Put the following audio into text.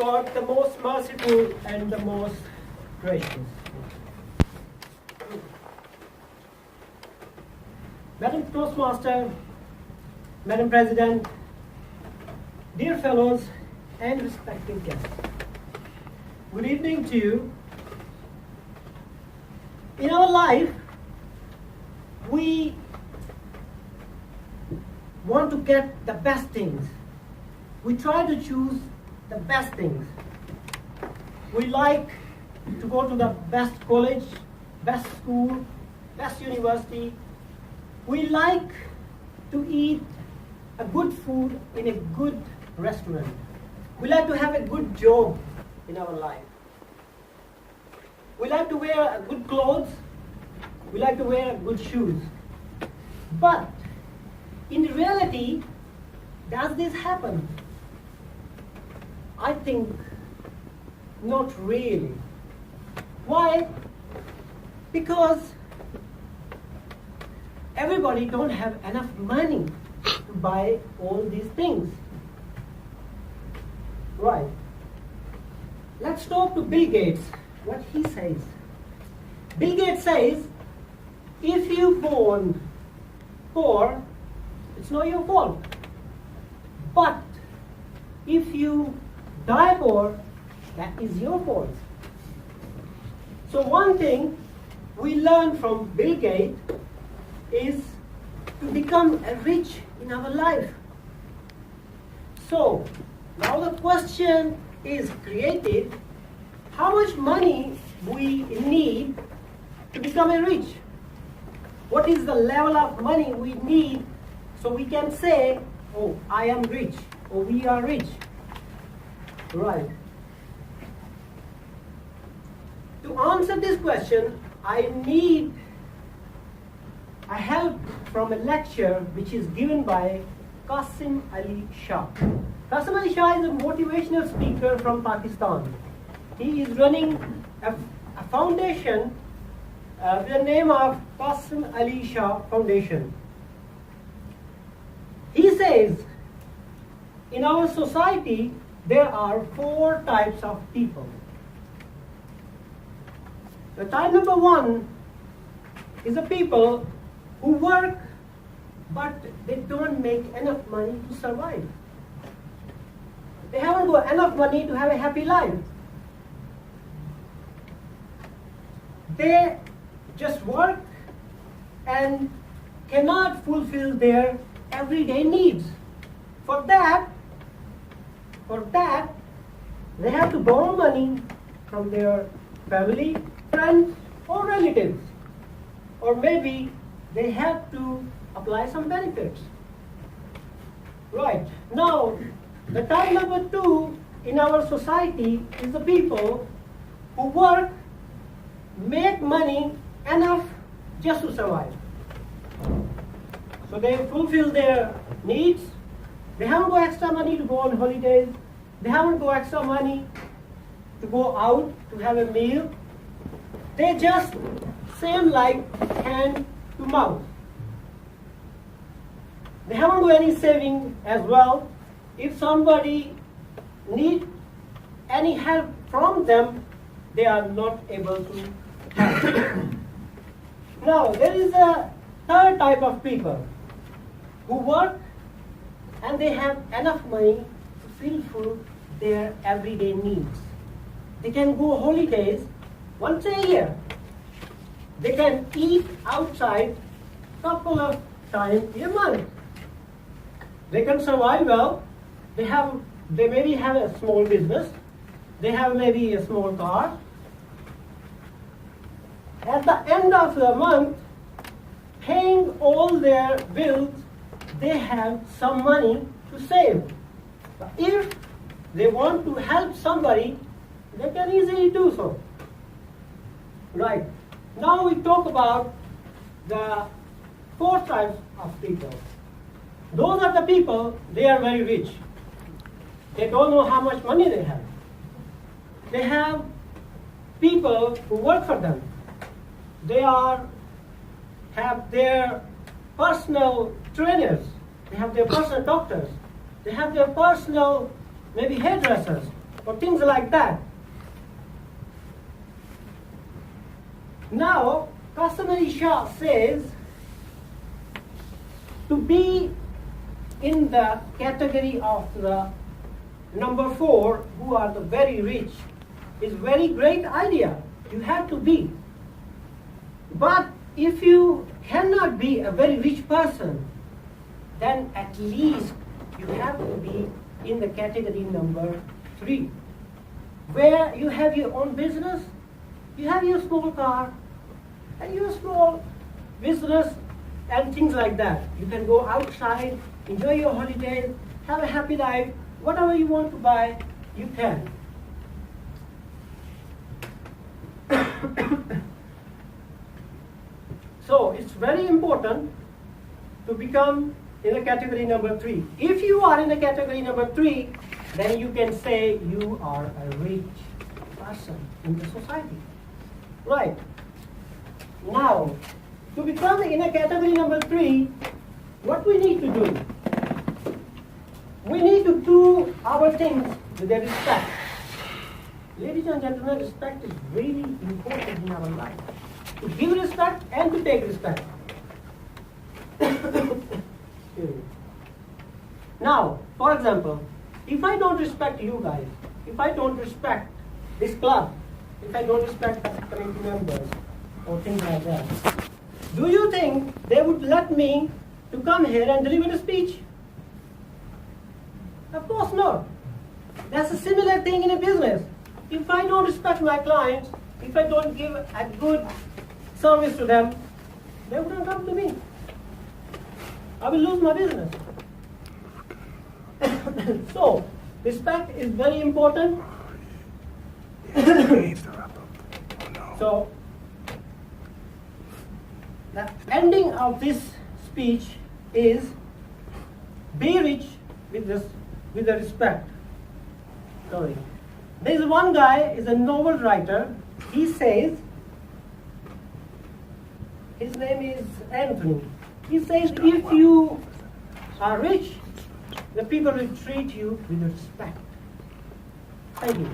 God, the most merciful and the most gracious. Madam Toastmaster, Madam President, dear fellows and respected guests, good evening to you. In our life, we want to get the best things. We try to choose the best things. We like to go to the best college, best school, best university. We like to eat a good food in a good restaurant. We like to have a good job in our life. We like to wear good clothes. We like to wear good shoes. But in reality, does this happen? I think not really. Why? Because everybody don't have enough money to buy all these things. Right. Let's talk to Bill Gates, what he says. Bill Gates says, if you born poor, it's not your fault. But if you die poor, that is your fault. So one thing we learn from Bill Gates is to become rich in our life. So now the question is created, how much money we need to become rich? What is the level of money we need so we can say, oh, I am rich, or we are rich? Right. To answer this question, I need a help from a lecture which is given by Qasim Ali Shah. Qasim Ali Shah is a motivational speaker from Pakistan. He is running a foundation with the name of Qasim Ali Shah Foundation. He says, in our society, there are 4 types of people. The type number 1 is the people who work, but they don't make enough money to survive. They haven't got enough money to have a happy life. They just work and cannot fulfill their everyday needs. For that, they have to borrow money from their family, friends, or relatives. Or maybe they have to apply some benefits. Right. Now, the type number 2 in our society is the people who work, make money enough just to survive. So they fulfill their needs. They haven't got extra money to go on holidays. They haven't got extra money to go out to have a meal. They just same like hand to mouth. They haven't got any saving as well. If somebody needs any help from them, they are not able to help. Now, there is a third type of people who work and they have enough money to fulfill their everyday needs. They can go holidays once a year. They can eat outside a couple of times a month. They can survive well. They maybe have a small business. They have maybe a small car. At the end of the month, paying all their bills, they have some money to save. But if they want to help somebody, they can easily do so. Right. Now we talk about the 4 types of people. Those are the people, they are very rich. They don't know how much money they have. They have people who work for them. They have their personal trainers. They have their personal doctors. They have their personal, maybe hairdressers. or things like that. Now, customer Isha says to be in the category of the number 4, who are the very rich, is very great idea. You have to be. But if you cannot be a very rich person, then at least you have to be in the category number 3, where you have your own business, you have your small car, and your small business, and things like that. You can go outside, enjoy your holidays, have a happy life, whatever you want to buy, you can. So it's very important to become in the category number 3. If you are in the category number 3, then you can say you are a rich person in the society. Right. Now, to become in a category number 3, what we need to do? We need to do our things with a respect. Ladies and gentlemen, respect is really important in our life. To give respect and to take respect. Now, for example, if I don't respect you guys, if I don't respect this club, if I don't respect the community members, or things like that, do you think they would let me to come here and deliver a speech? Of course not. That's a similar thing in a business. If I don't respect my clients, if I don't give a good service to them, they wouldn't come to me. I will lose my business. So, respect is very important. So, the ending of this speech is be rich with the respect. Sorry. There is one guy, is a novel writer. He says, his name is Anthony. He says, if you are rich, the people will treat you with respect. Thank you.